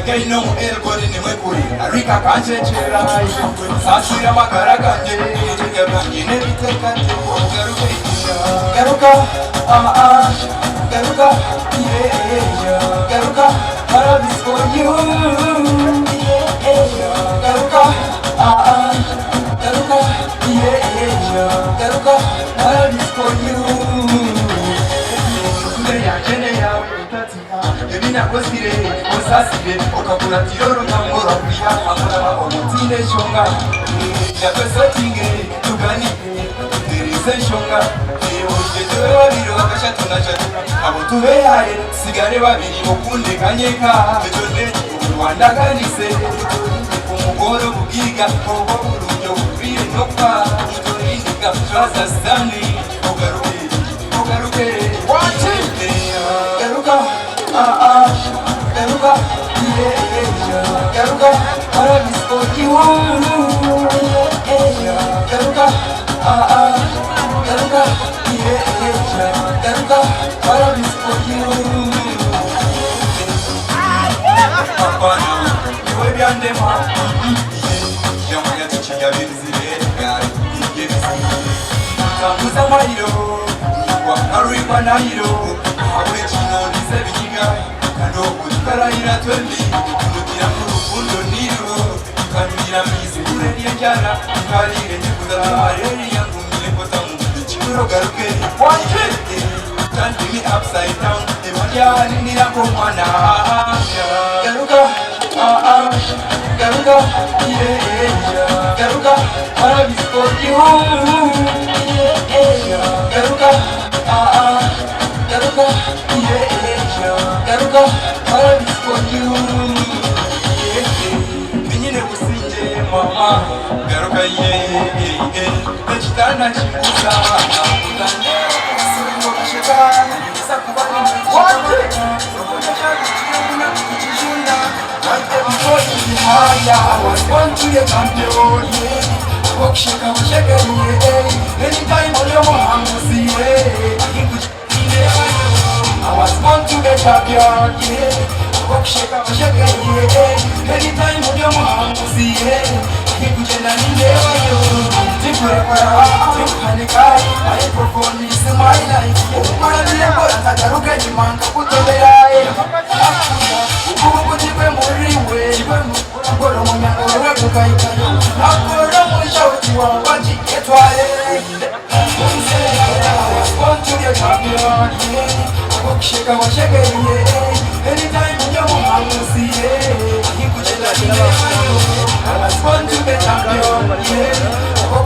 gaino elgoni ni mwekuri arika kanje cherai sasira magara kanje gabanyine bitekate garuka garuka yeah garuka paradise for you garuka garuka yeah garuka paradise for you Ebina kwesire, osasire, okakula tiroro namora kuya amara omutine shonga. Ya pesotinge, tuganike, terize shonga. Ojetewe wabiro wakashatu na chatu. Abo tuwehaye, sigare babiri okunde kanyeka. Tejone, Rwanda kanise, umugoro bugiga, obo burunjo bubire nokpa. Tutorinika, trasa stani, ogaruke, ogaruke. Watch it! Garuka, garuka, yeah, garuka, paradise for you. Garuka, garuka, yeah, garuka, paradise for you. Papa, you will be on them, young man, to check out the guy. Give me some mairo, Ariba Nairo. Awechino nisebiga kando kukarayira twendi kugira murukundo niro kanira mizi ureri njara kalire nyukuzara mareri yangu milekota mu chiro garuke watch turn me upside down ebajani nirako mwana garuka garuka yeah garuka paradise for you garuka garuka, yeah, garuka, paradise for you. Binyine kusinje mama, garuka yeah, nechitana chimusa, utane, suri wakasheka, sakubani mchana, sokoja kuchiyuna kuchijuna, wante mkoti mihaya, wantu ye champion, wakasheka wakasheka yeah, anytime oleo mohangusi yeah, I was born to be champion, yeah. Walk shake up, shake it, yeah. Anytime when you're mom, see it. He could tell me never you. Think forever, think panic, I perform this in my life. Oh, my dear, but I don't get you, man. Put on the eye. Who would you be more way? I'm going to make a work of I can. I'm going to shout you on what you get why. I was born to be a champion, yeah. Shake up, shake it, yeah. Anytime you're mom, see it. He could tell me I was born to be champion, yeah.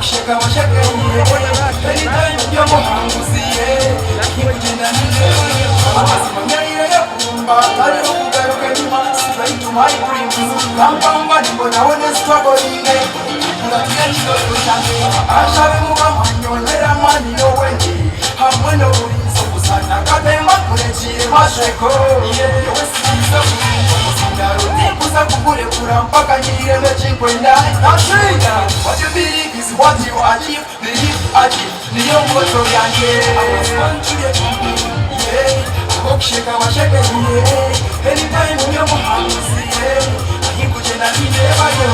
Shake up, shake it, yeah. Anytime you're mom, see it. He could tell me I was born straight to my dreams. I'm but I want to struggle in it. I shall move on your little money away. I'm one of nakadema kurechire masheko yewesiza kuza kukurekura mpaka nyireme chikwenda nashinga what you believe is what you achieve achieve niyo ngoto yanjye I was born to be a champion yeah okusheka washeke yeah anytime uyo muhanguzi yeah ahikugenda nindebayo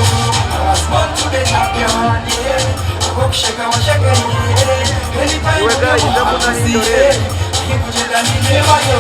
I was born to be a champion yeah okusheka washeke yeah anytime uyo muhanguzi yeah Kujenda nindewa yo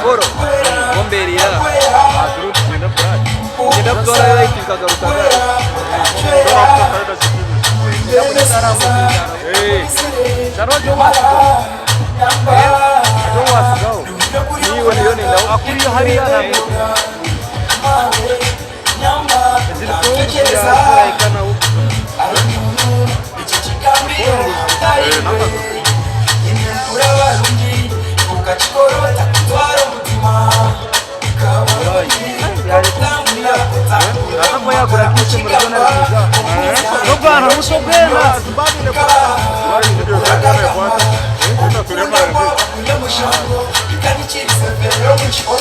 Foro, bomberia, adulto, ainda pode. Ainda pode aí que tá garotando. Ei, já não deu mais. Deu mais não. Ni olhou nem não. Aku dia hari ana. Jadi tu dia mulai kana u. Lionel Kiza. No bwana, usogena. Zibabile kwa. Bari video zake kwanza. Ndio turema. Ikanichiriza mbere yo mu kigo